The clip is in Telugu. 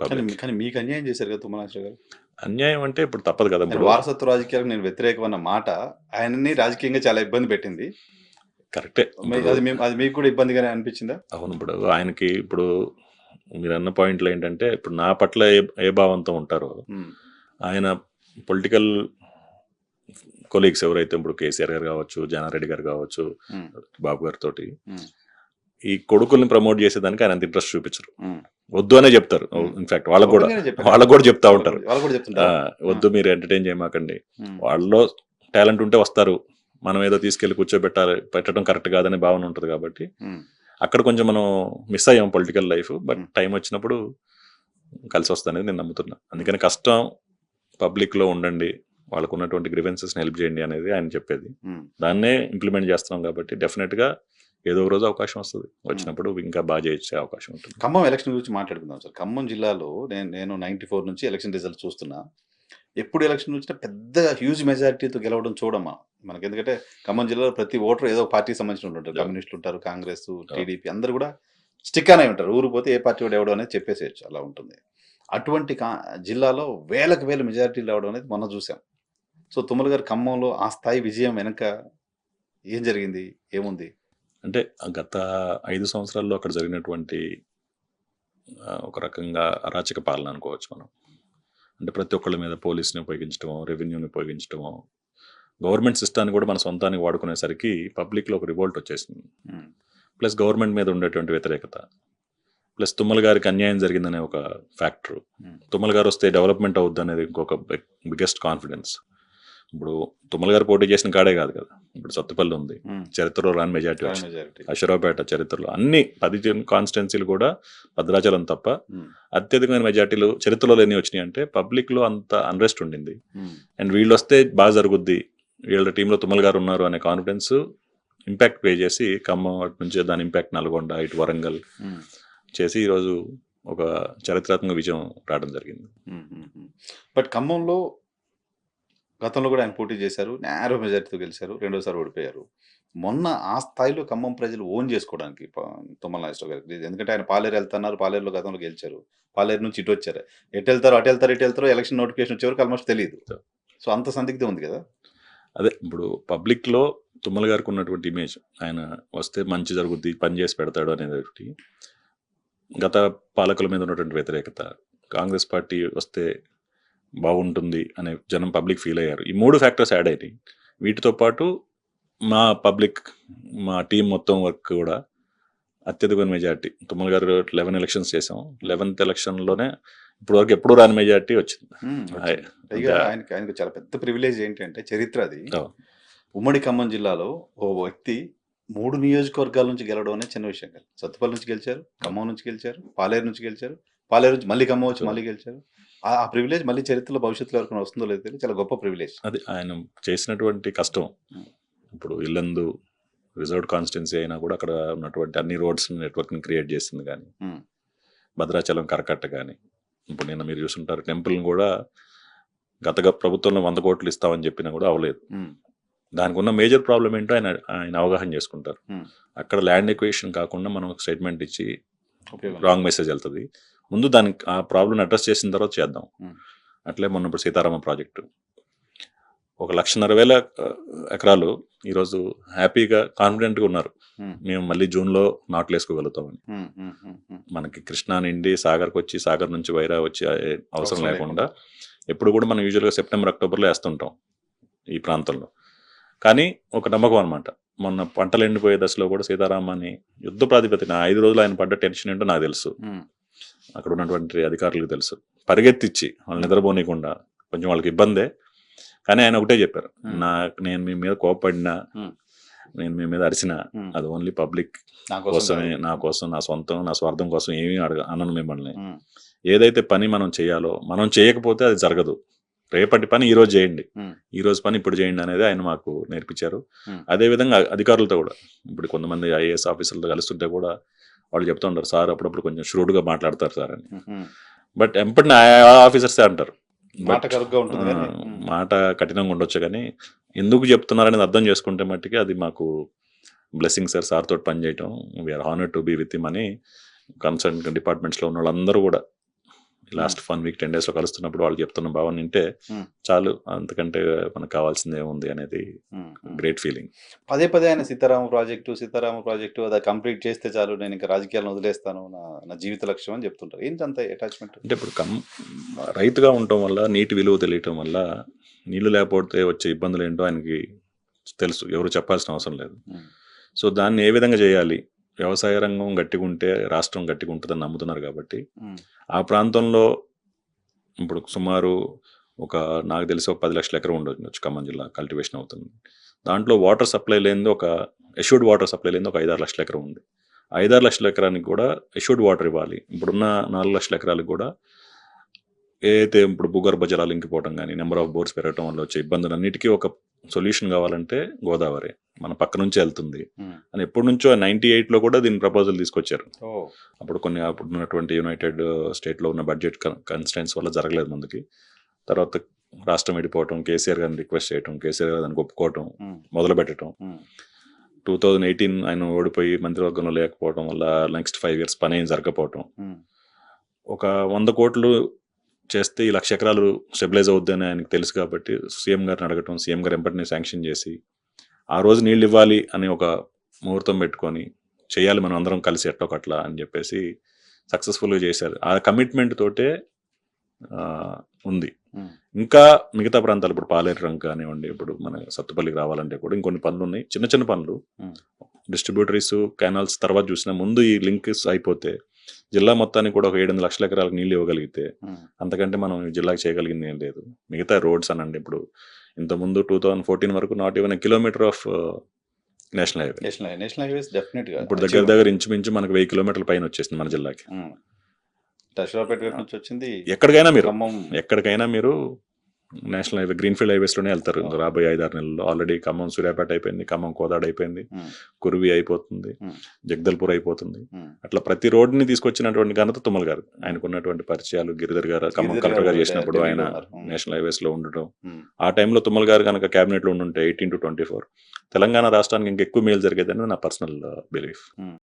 పబ్లిక్. కానీ మీకు అన్యాయం చేశారు కదా తుమ్మల నాగేశ్వరరావు గారు. అన్యాయం అంటే ఇప్పుడు తప్పదు కదా. నేను ఇప్పుడు వారసత్వ రాజకీయాలకు నేను వ్యతిరేకమన్న మాట ఆయనని రాజకీయంగా చాలా ఇబ్బంది పెట్టింది. కరెక్టే. ఇప్పుడు అది మీకు కూడా ఇబ్బందిగానే అనిపించిందా? అవును. ఇప్పుడు ఆయనకి ఇప్పుడు మీరు అన్న పాయింట్లు ఏంటంటే ఇప్పుడు నా పట్ల ఏ భావంతో ఉంటారో ఆయన పొలిటికల్ కొలీగ్స్ ఎవరైతే ఇప్పుడు కేసీఆర్ గారు కావచ్చు, జానారెడ్డి గారు కావచ్చు, బాబు గారితో ఈ కొడుకుల్ని ప్రమోట్ చేసేదానికి ఆయన అంత ఇంట్రెస్ట్ చూపించరు. వద్దు అనే చెప్తారు. ఇన్ఫాక్ట్ వాళ్ళకు కూడా చెప్తా ఉంటారు, వద్దు మీరు ఎంటర్టైన్ చేయమాకండి, వాళ్ళలో టాలెంట్ ఉంటే వస్తారు, మనం ఏదో తీసుకెళ్లి పెట్టడం కరెక్ట్ కాదనే భావన ఉంటుంది. కాబట్టి అక్కడ కొంచెం మనం మిస్ అయ్యాం పొలిటికల్ లైఫ్. బట్ టైం వచ్చినప్పుడు కలిసి వస్తుంది అనేది నేను నమ్ముతున్నా. అందుకని కష్టం పబ్లిక్ లో ఉండండి, వాళ్ళకు ఉన్నటువంటి గ్రీవెన్సెస్ హెల్ప్ చేయండి అనేది ఆయన చెప్పేది. దాన్నే ఇంప్లిమెంట్ చేస్తున్నాం కాబట్టి డెఫినెట్ గా ఏదో రోజు అవకాశం వస్తుంది. వచ్చినప్పుడు ఇంకా బాగా చేసే అవకాశం ఉంటుంది. ఖమ్మం ఎలక్షన్ గురించి మాట్లాడుకుందాం సార్. ఖమ్మం జిల్లాలో నేను 94 నుంచి ఎలక్షన్ రిజల్ట్ చూస్తున్నా. ఎప్పుడు ఎలక్షన్ వచ్చినా పెద్ద హ్యూజ్ మెజారిటీతో గెలవడం చూడమ్మా మనకి. ఎందుకంటే ఖమ్మం జిల్లాలో ప్రతి ఓటర్ ఏదో పార్టీకి సంబంధించిన ఉంటారు. కమ్యూనిస్టులు ఉంటారు, కాంగ్రెస్, టీడీపీ అందరూ కూడా స్టిక్ అనే ఉంటారు. ఊరు పోతే ఏ పార్టీ వాడు ఎవడో అనేది చెప్పేసేయచ్చు, అలా ఉంటుంది. అటువంటి జిల్లాలో వేలకు వేల మెజారిటీలు రావడం అనేది మొన్న చూసాం. సో తుమ్మల గారు ఖమ్మంలో ఆ స్థాయి విజయం వెనక ఏం జరిగింది, ఏముంది అంటే గత 5 సంవత్సరాల్లో అక్కడ జరిగినటువంటి ఒక రకంగా అరాచక పాలన అనుకోవచ్చు మనం. అంటే ప్రతి ఒక్కళ్ళ మీద పోలీస్ని ఉపయోగించడమో, రెవెన్యూని ఉపయోగించడమో, గవర్నమెంట్ సిస్టాన్ని కూడా మన సొంతానికి వాడుకునేసరికి పబ్లిక్లో ఒక రివోల్ట్ వచ్చేసింది. ప్లస్ గవర్నమెంట్ మీద ఉండేటువంటి వ్యతిరేకత, ప్లస్ తుమ్మల గారికి అన్యాయం జరిగిందనే ఒక ఫ్యాక్టర్. తుమ్మల గారు వస్తే డెవలప్మెంట్ అవుద్ది అనేది ఇంకొక బిగ్గెస్ట్ కాన్ఫిడెన్స్. ఇప్పుడు తుమ్మల గారు పోటీ చేసిన కాడే కాదు కదా, ఇప్పుడు సత్తుపల్లి ఉంది, చరిత్రలో రాని మెజార్టీ వచ్చింది. అశ్వరావుపేట చరిత్రలో అన్ని 10 కాన్స్టిట్యున్సీలు కూడా భద్రాచలం తప్ప అత్యధికమైన మెజార్టీలు చరిత్రలో లేని వచ్చినాయి. అంటే పబ్లిక్ లో అంత అన్రెస్ట్ ఉండింది. అండ్ వీళ్ళు వస్తే బాగా జరుగుద్ది, వీళ్ళ టీంలో తుమ్మల గారు ఉన్నారు అనే కాన్ఫిడెన్స్ ఇంపాక్ట్ పే చేసి ఖమ్మం అటు నుంచి దాని ఇంపాక్ట్ నల్గొండ, ఇటు వరంగల్ చేసి ఈరోజు ఒక చారిత్రాత్మక విజయం రావడం జరిగింది. బట్ ఖమ్మంలో గతంలో కూడా ఆయన పోటీ చేశారు, నేరో మెజార్టీతో గెలిచారు, రెండోసారి ఓడిపోయారు. మొన్న ఆ స్థాయిలో ఖమ్మం ప్రజలు ఓన్ చేసుకోవడానికి తుమ్మల నాగేశ్వరరావు గారికి, ఎందుకంటే ఆయన పాలేరు వెళ్తున్నారు, పాలేరులో గతంలో గెలిచారు, పాలేరు నుంచి ఇటు వచ్చారు, ఎటు వెళ్తారో ఎలక్షన్ నోటిఫికేషన్ వచ్చేవరకు ఆల్మోస్ట్ తెలియదు. సో అంత సందిగ్ధం ఉంది కదా. అదే ఇప్పుడు పబ్లిక్లో తుమ్మల గారికి ఉన్నటువంటి ఇమేజ్, ఆయన వస్తే మంచి జరుగుద్ది, పని చేసి పెడతాడు అనేది గత పాలకుల మీద ఉన్నటువంటి వ్యతిరేకత, కాంగ్రెస్ పార్టీ వస్తే బాగుంటుంది అనే జనం పబ్లిక్ ఫీల్ అయ్యారు. ఈ 3 ఫ్యాక్టర్స్ యాడ్ అయినాయి. వీటితో పాటు మా టీం మొత్తం వర్క్ కూడా అత్యధికమైన మెజార్టీ. తుమ్మల గారు 11 ఎలక్షన్స్ చేసాం, 11th ఎలక్షన్లోనే ఇప్పుడు వరకు ఎప్పుడు రాని మెజార్టీ వచ్చింది. ఆయనకు చాలా పెద్ద ప్రివిలేజ్ ఏంటంటే చరిత్ర అది. ఉమ్మడి ఖమ్మం జిల్లాలో ఓ వ్యక్తి 3 నియోజకవర్గాల నుంచి గెలవడం అనేది చిన్న విషయం కాదు. సత్తుపల్లి నుంచి గెలిచారు, ఖమ్మం నుంచి గెలిచారు, పాలేరు నుంచి గెలిచారు, పాలేరు నుంచి మళ్ళీ ఖమ్మం వచ్చి మళ్ళీ గెలిచారు. ఆ ప్రివిలేజ్ మళ్ళీ చరిత్రలో భవిష్యత్తులో ఎవరికైనా వస్తుందో లేదో తెలియదు, చాలా గొప్ప ప్రివిలేజ్. అది ఆయన చేసినటువంటి కష్టం. ఇప్పుడు ఇల్లందు రిజర్వ్డ్ కాన్స్టిట్యున్సీ అయినా కూడా అక్కడ ఉన్నటువంటి అన్ని రోడ్స్ నెట్వర్క్ని క్రియేట్ చేసింది. కానీ భద్రాచలం, కరకట్ట కానీ, ఇప్పుడు నిన్న మీరు చూసుంటారు టెంపుల్ని కూడా గత ప్రభుత్వంలో 100 కోట్లు ఇస్తామని చెప్పినా కూడా అవ్వలేదు. దానికి ఉన్న మేజర్ ప్రాబ్లం ఏంటో ఆయన అవగాహన చేసుకుంటారు. అక్కడ ల్యాండ్ ఎక్వేషన్ కాకుండా మనం స్టేట్మెంట్ ఇచ్చి రాంగ్ మెసేజ్ వెళ్తుంది. ముందు దానికి ఆ ప్రాబ్లం అడ్రస్ చేసిన తర్వాత చేద్దాం. అట్లే మొన్న ఇప్పుడు సీతారామ ప్రాజెక్టు 1,50,000 ఎకరాలు ఈరోజు హ్యాపీగా కాన్ఫిడెంట్గా ఉన్నారు, మేము మళ్ళీ జూన్లో నాట్లు వేసుకోగలుగుతామని. మనకి కృష్ణా నిండి సాగర్కి వచ్చి, సాగర్ నుంచి వైరా వచ్చి అవసరం లేకుండా ఎప్పుడు కూడా మనం యూజువల్గా సెప్టెంబర్, అక్టోబర్లో వేస్తుంటాం ఈ ప్రాంతంలో. కానీ ఒక నమ్మకం అనమాట. మొన్న పంటలు ఎండిపోయే దశలో కూడా సీతారామాన్ని యుద్ధ ప్రాతిపదికన 5 రోజులు ఆయన పడ్డ టెన్షన్ ఏంటో నాకు తెలుసు, అక్కడ ఉన్నటువంటి అధికారులకు తెలుసు. పరిగెత్తిచ్చి వాళ్ళు నిద్రపోనీయకుండా, కొంచెం వాళ్ళకి ఇబ్బందే, కానీ ఆయన ఒకటే చెప్పారు, నేను మీ మీద కోపడినా, నేను మీ మీద అరిచినా అది ఓన్లీ పబ్లిక్ కోసమే, నా కోసం, నా సొంతం, నా స్వార్థం కోసం ఏమీ అనను మిమ్మల్ని. ఏదైతే పని మనం చేయాలో మనం చేయకపోతే అది జరగదు. రేపటి పని ఈరోజు చేయండి, ఈరోజు పని ఇప్పుడు చేయండి అనేది ఆయన మాకు నేర్పించారు. అదేవిధంగా అధికారులతో కూడా, ఇప్పుడు కొంతమంది ఐఏఎస్ ఆఫీసర్లతో కలుస్తుంటే కూడా వాళ్ళు చెప్తూ ఉంటారు, సార్ అప్పుడప్పుడు కొంచెం ష్రూడ్గా మాట్లాడతారు సార్ అని. బట్ ఎంపటి ఆఫీసర్సే అంటారు, మాట కఠినంగా ఉండొచ్చు, కానీ ఎందుకు చెప్తున్నారనేది అర్థం చేసుకుంటే మట్టికి అది మాకు బ్లెస్సింగ్ సార్. సార్ తోటి పనిచేయటం, we are honored to be with him అని కన్సర్న్ డిపార్ట్మెంట్స్లో ఉన్న వాళ్ళందరూ కూడా లాస్ట్ 1 వీక్ 10 డేస్లో కలుస్తున్నప్పుడు వాళ్ళు చెప్తున్న భావన వింటే Hmm. చాలు, అంతకంటే మనకు కావాల్సిందే ఉంది అనేది గ్రేట్ ఫీలింగ్. పదే పదే ఆయన సీతారామ ప్రాజెక్టు అది కంప్లీట్ చేస్తే చాలు, నేను ఇంకా రాజకీయాలను వదిలేస్తాను, నా జీవిత లక్ష్యం అని చెప్తుంటారు. ఏంటి అంత అటాచ్మెంట్? అంటే ఇప్పుడు రైతుగా ఉండటం వల్ల, నీటి విలువ తెలియటం వల్ల, నీళ్లు లేకపోతే వచ్చే ఇబ్బందులు ఏంటో ఆయనకి తెలుసు, ఎవరు చెప్పాల్సిన అవసరం లేదు. సో దాన్ని ఏ విధంగా చేయాలి, వ్యవసాయ రంగం గట్టిగా ఉంటే రాష్ట్రం గట్టిగా ఉంటుందని నమ్ముతున్నారు కాబట్టి ఆ ప్రాంతంలో ఇప్పుడు సుమారు నాకు తెలిసి ఒక 10 లక్షల ఎకరం ఉండొచ్చు ఖమ్మం జిల్లా కల్టివేషన్ అవుతుంది. దాంట్లో వాటర్ సప్లై లేనిది ఎష్యూర్డ్ వాటర్ సప్లై లేనిది ఒక 5-6 లక్షల ఎకరం ఉంది. 5-6 లక్షల ఎకరానికి కూడా ఎష్యూర్డ్ వాటర్ ఇవ్వాలి. ఇప్పుడున్న 4 లక్షల ఎకరాలకు కూడా ఏదైతే ఇప్పుడు భూగర్భ జలాలు ఇంకిపోవడం కానీ, నెంబర్ ఆఫ్ బోర్స్ పెరగడం వల్ల వచ్చే ఇబ్బందులన్నిటికీ ఒక సొల్యూషన్ కావాలంటే గోదావరి మన పక్క నుంచి వెళ్తుంది అని ఎప్పటి నుంచో 98లో కూడా దీని ప్రపోజల్ తీసుకొచ్చారు. అప్పుడు ఉన్నటువంటి యునైటెడ్ స్టేట్లో ఉన్న బడ్జెట్ కన్స్టెంట్స్ వల్ల జరగలేదు ముందుకి. తర్వాత రాష్ట్రం విడిపోవటం, కేసీఆర్ గారిని రిక్వెస్ట్ చేయటం, కేసీఆర్ గారు దానికి ఒప్పుకోవటం, మొదలు పెట్టడం. 2018 ఆయన ఓడిపోయి మంత్రివర్గంలో లేకపోవడం వల్ల నెక్స్ట్ 5 years పని ఏం జరగకపోవటం. ఒక 100 కోట్లు చేస్తే ఈ 1,00,000 ఎకరాలు స్టెబిలైజ్ అవుద్దని ఆయనకు తెలుసు కాబట్టి సీఎం గారిని అడగటం, సీఎం గారు వెంటనే శాంక్షన్ చేసి ఆ రోజు నీళ్ళు ఇవ్వాలి అని ఒక ముహూర్తం పెట్టుకొని చేయాలి మనం అందరం కలిసి ఎట్టొకట్లా అని చెప్పేసి సక్సెస్ఫుల్గా చేశారు. ఆ కమిట్మెంట్ తోటే ఉంది. ఇంకా మిగతా ప్రాంతాలు ఇప్పుడు పాలేరు రంగ కానివ్వండి, ఇప్పుడు మన సత్తుపల్లికి రావాలంటే కూడా ఇంకొన్ని పనులు ఉన్నాయి, చిన్న చిన్న పనులు, డిస్ట్రిబ్యూటరీస్, కెనాల్స్ తర్వాత చూసిన ముందు ఈ లింక్స్ అయిపోతే జిల్లా మొత్తానికి కూడా ఒక 7-8 లక్షల ఎకరాలకు నీళ్ళు ఇవ్వగలిగితే అంతకంటే మనం ఈ జిల్లాకి చేయగలిగింది ఏం లేదు. మిగతా రోడ్స్ అనండి, ఇప్పుడు ఇంతకుముందు 2014 వరకు not even kilometre of national highways డెఫినెట్గా ఇప్పుడు దగ్గర ఇంచుమించు మనకు 1000 కిలోమీటర్ల పైన వచ్చేసింది మన జిల్లాకి. దశరాపేట నుంచి వచ్చింది. ఎక్కడికైనా మీరు నేషనల్ హైవే గ్రీన్ఫీల్డ్ హైవేస్లోనే వెళ్తారు. రాబోయే 5-6 నెలల్లో ఆల్రెడీ ఖమ్మం సూర్యాపేట అయిపోయింది, ఖమ్మం కోదాడ అయిపోయింది, కురువి అయిపోతుంది, జగదల్పూర్ అయిపోతుంది. అట్లా ప్రతి రోడ్ని తీసుకొచ్చినటువంటి ఘనత తుమ్మల గారు. ఆయనకున్నటువంటి పరిచయాలు, గిరిధర్ గారు ఖమ్మం కలెక్టర్ గారు చేసినప్పుడు ఆయన నేషనల్ హైవేస్ లో ఉండటం, ఆ టైంలో తుమ్మల గారు కనుక క్యాబినెట్ లో ఉండుంటే 18 to 24 తెలంగాణ రాష్ట్రానికి ఇంకెక్కువ మేలు జరిగేదని నా పర్సనల్ బిలీఫ్.